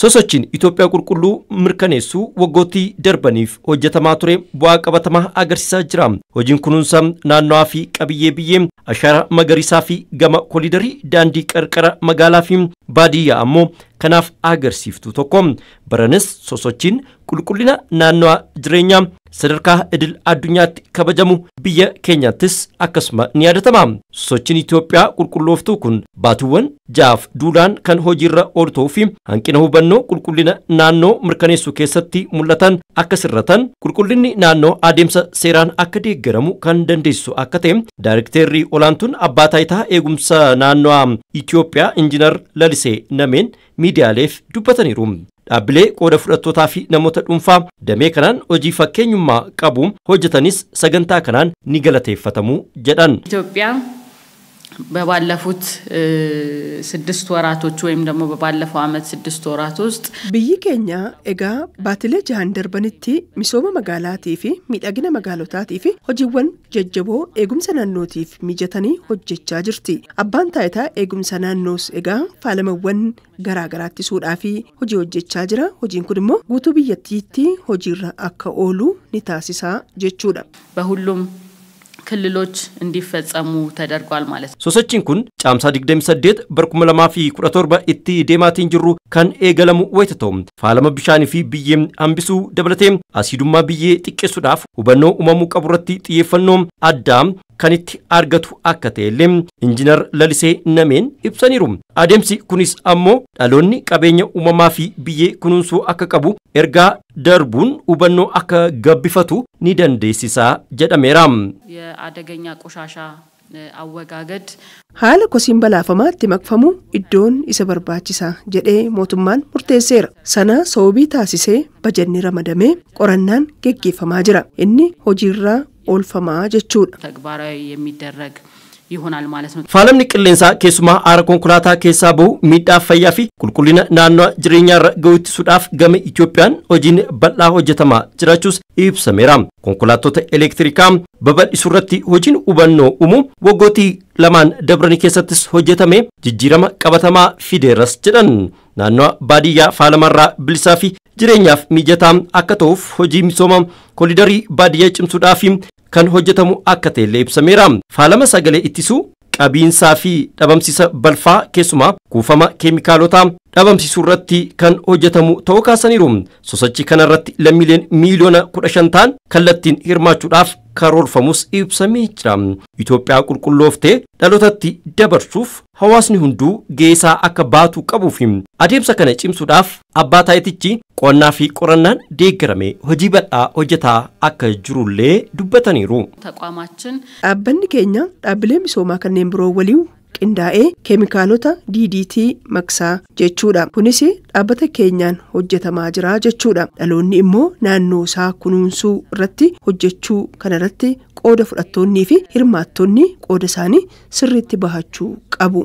sosochiin Itoophiyaa qulqulluu mirkaneessuu waggootii darbaniif hojjetamaa ture bu'aa qabatamaa agarsiisaa jira. Hojiin kunuunsa naannoo fi qabiyyee biyyee ashara magariisaa fi gama kolidarii daandii qarqara magaalaa fi baadiyyaa ammoo kanaaf agarsiiftu tokko. Baranis sosochiin qulqullina naannoo jireenyaa sadarkaa idil addunyaatti kabajamu biyya keenyattis akkasuma ni yaadatama. Sosochiin Itoophiyaa qulqullooftuu kun baatiiwwan jaaf duulaan kan hojiirra ooltuu fi hanqina hubannoo qulqullina naannoo mirkaneessuu keessatti mul'atan akka sirratan qulqullinni naannoo adeemsa seeraan akka deeggaramu kan dandeessisu akka ta'e Daayirektarri olaantuun abbaa taayitaa eegumsa naannoo Itoophiyaa Injiinar Lalisee Nameen miidiyaaleef dubbataniiru. Dhaabbilee qooda fudhattootaa fi namoota dhuunfaa damee kanaan hojii fakkeenyummaa qabu hojjetanis sagantaa kanaan ni galateeffatamu jedhan. ኢትዮጵያ በባለፉት 6 ወራቶች ወይም ደግሞ በባለፈው አመት 6 ወራት ውስጥ biyyi keenya egaa baatilee jahan darbanitti misooma magaalaatii fi miidhagina magaalotaatii fi hojiiwwan jajjaboo eegumsa naannootiif mijatanii hojjechaa jirti. Abbaan taayitaa eegumsa naannoos egaa faalamawwan garaagaraatti suudhaa fi hojii hojjechaa jira. Hojiin kun immoo guutuu biyyattiitti hojiirra akka oolu ni taasisaa jechuudha. በሁሉም ክልሎች እንዲፈጸሙ ተደርጓል ማለት ነው። sosochiin kun caamsaa 28 barkuma 2017 itti deemaatiin jirru kan eegalamu wayita ta'u faalama bishaanii fi biyyee hambisuu dabalatee asiidummaa biyyee xiqqeessuudhaaf hubannoo uumamuu qabu irratti xiyyeeffannoo addaa kan itti argatu akka ta'e Injiinar Lalisee Nameen ibsaniiru. Adeemsi kunis ammoo dhaloonni qabeenya uumamaa fi biyyee kunuunsuu akka qabu ergaa darbuun hubannoo akka gabbifatu ni dandeessisa jedhameera. የአደገኛ ቆሻሻ አወጋገድ haala kosiin balaafamaatti makfamu iddoon isa barbaachisa jedhee mootummaan murteesseera. Sana sababii taasisee bajanni ramadamee qorannaan geggeeffamaa jira. Inni hojiirra oolfamaa jechuudha. ተግባራዊ የሚደረግ ይሆናል ማለት ነው። Faalamni qilleensaa keessumaa aara konkolaataa keessaa bahu miidhaa fayyaa fi qulqullina naannoo jireenyaa ga'uu ittisuudhaaf gama Itoophiyaan hojiin bal'aa hojjetamaa jiraachuus ibsameera. Konkolaattota elektirikaa babal'isuu irratti hojiin hubannoo uumuu waggootii lamaan dabranii keessattis hojjetame jijjiirama qabatamaa fideeras jedhan. Naannoo baadiyyaa faalamarraa bilisaa fi jireenyaaf mijataa akka ta'uuf hojii misooma kolidarii baadiyyaa cimsuudhaaf kan hojjetamu akka ta'e ibsameera. Faalama sagalee ittisuu qabiinsaa fi dhabamsiisa balfaa keessumaa kuufama keemikaalotaa dhabamsiisuu irratti kan hojjetamu ta'uu kaasaniiru. Sosochii kana irratti lammiileen miiliyoona 15 ta'an kallattiin hirmaachuudhaaf karoorfamus ibsamee jira. Itoophiyaa qulqullooftee dhalootatti dabarsuuf hawaasni hunduu geessaa akka baatu qabuu fi adeemsa kana cimsuudhaaf abbaa taayitichi qonnaa fi qorannaan deeggarame hojii bal'aa hojjetaa akka jirullee dubbataniiru. ተቋማችን Dhaabbanni keenya dhaabbilee misoomaa kanneen biroo waliin qindaa'ee keemikaalota DDT maksaa jechuudha. Kunis dhaabbata keenyaan hojjetamaa jira jechuudha. Dhaloonni immoo naannoo isaa kunuunsuu irratti hojjechuu kanarratti qooda fudhattoonnii fi hirmaattonni qooda isaanii sirriitti bahachuu qabu.